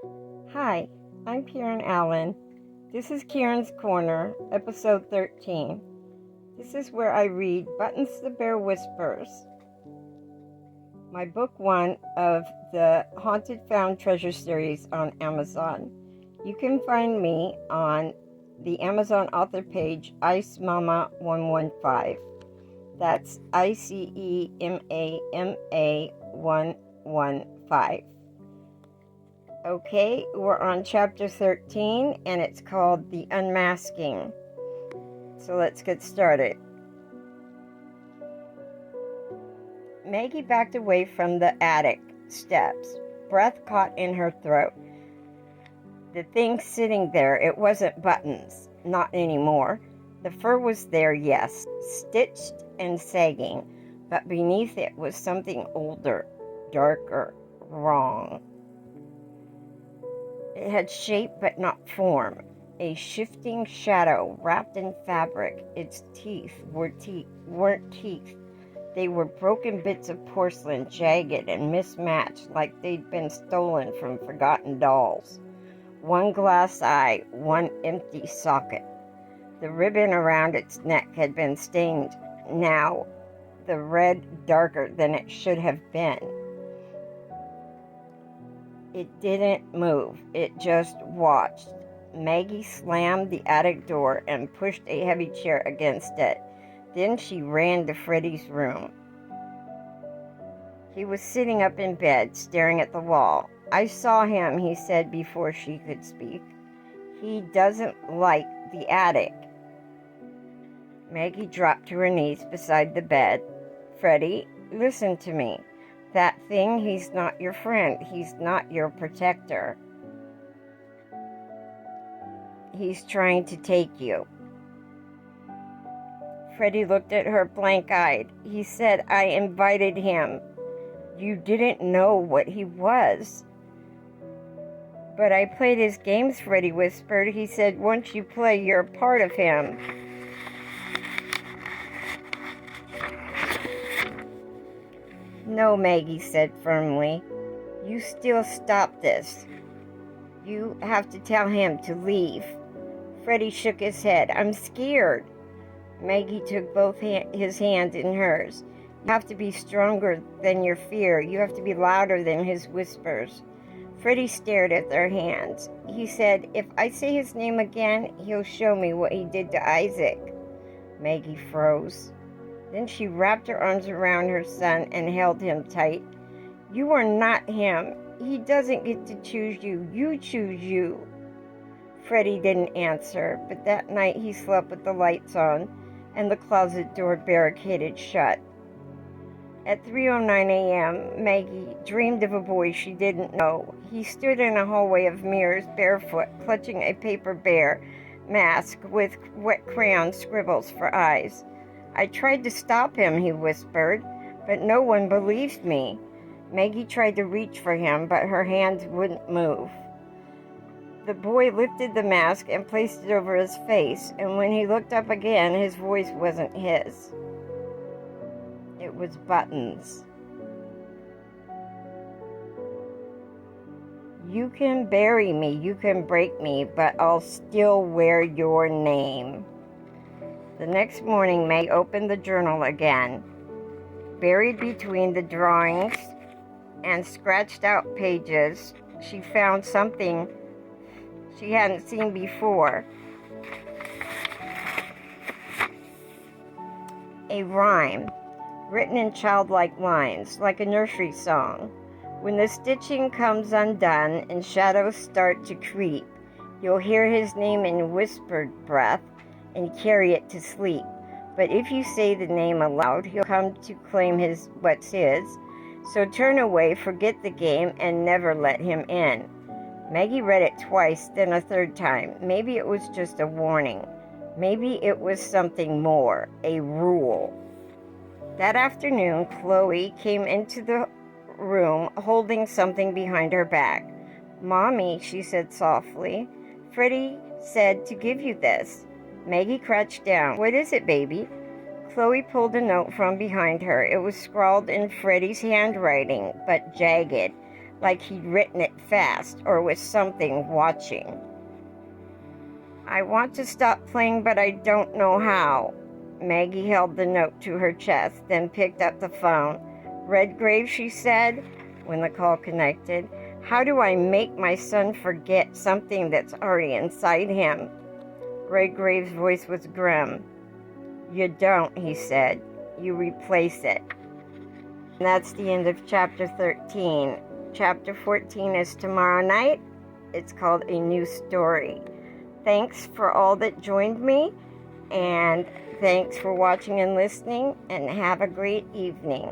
Hi, I'm Karen Allen. This is Karen's Corner, episode 13. This is where I read Buttons the Bear Whispers, my book one of the Haunted Found Treasure series on Amazon. You can find me on the Amazon author page, IceMama115. That's ICEMAMA115. Okay, we're on chapter 13, and it's called The Unmasking. So let's get started. Maggie backed away from the attic steps, breath caught in her throat. The thing sitting there, it wasn't Buttons, not anymore. The fur was there, yes, stitched and sagging, but beneath it was something older, darker, wrong. It had shape but not form, a shifting shadow wrapped in fabric. Its teeth weren't teeth. They were broken bits of porcelain, jagged and mismatched, like they'd been stolen from forgotten dolls. One glass eye, one empty socket. The ribbon around its neck had been stained, now the red darker than it should have been. It didn't move. It just watched. Maggie slammed the attic door and pushed a heavy chair against it. Then she ran to Freddie's room. He was sitting up in bed, staring at the wall. "I saw him," he said before she could speak. "He doesn't like the attic." Maggie dropped to her knees beside the bed. "Freddie, listen to me. That thing, he's not your friend. He's not your protector. He's trying to take you." Freddie looked at her blank-eyed. "He said I invited him. You didn't know what he was." "But I played his games," Freddie whispered. "He said once you play, you're a part of him." "No," Maggie said firmly. "You still stop this. You have to tell him to leave." Freddie shook his head. "I'm scared." Maggie took both his hands in hers. "You have to be stronger than your fear. You have to be louder than his whispers." Freddie stared at their hands. He said, "If I say his name again, he'll show me what he did to Isaac." Maggie froze. Then she wrapped her arms around her son and held him tight. "You are not him. He doesn't get to choose you. You choose you." Freddie didn't answer, but that night he slept with the lights on and the closet door barricaded shut. At 3:09 a.m., Maggie dreamed of a boy she didn't know. He stood in a hallway of mirrors, barefoot, clutching a paper bear mask with wet crayon scribbles for eyes. "I tried to stop him," he whispered, "but no one believed me." Maggie tried to reach for him, but her hands wouldn't move. The boy lifted the mask and placed it over his face, and when he looked up again, his voice wasn't his. It was Buttons. "You can bury me, you can break me, but I'll still wear your name." The next morning, May opened the journal again. Buried between the drawings and scratched out pages, she found something she hadn't seen before. A rhyme, written in childlike lines, like a nursery song. "When the stitching comes undone and shadows start to creep, you'll hear his name in whispered breath and carry it to sleep. But if you say the name aloud, he'll come to claim what's his. So turn away, forget the game, and never let him in." Maggie read it twice, then a third time. Maybe it was just a warning. Maybe it was something more, a rule. That afternoon, Chloe came into the room holding something behind her back. "Mommy," she said softly, "Freddie said to give you this." Maggie crouched down. "What is it, baby?" Chloe pulled a note from behind her. It was scrawled in Freddie's handwriting, but jagged, like he'd written it fast or with something watching. I want to stop playing, but I don't know how. Maggie held the note to her chest, then picked up the phone. Redgrave, she said, when the call connected. How do I make my son forget something that's already inside him? Redgrave's voice was grim. You don't, he said. You replace it. And that's the end of chapter 13. Chapter 14 is tomorrow night. It's called A New Story. Thanks for all that joined me, and thanks for watching and listening, and have a great evening.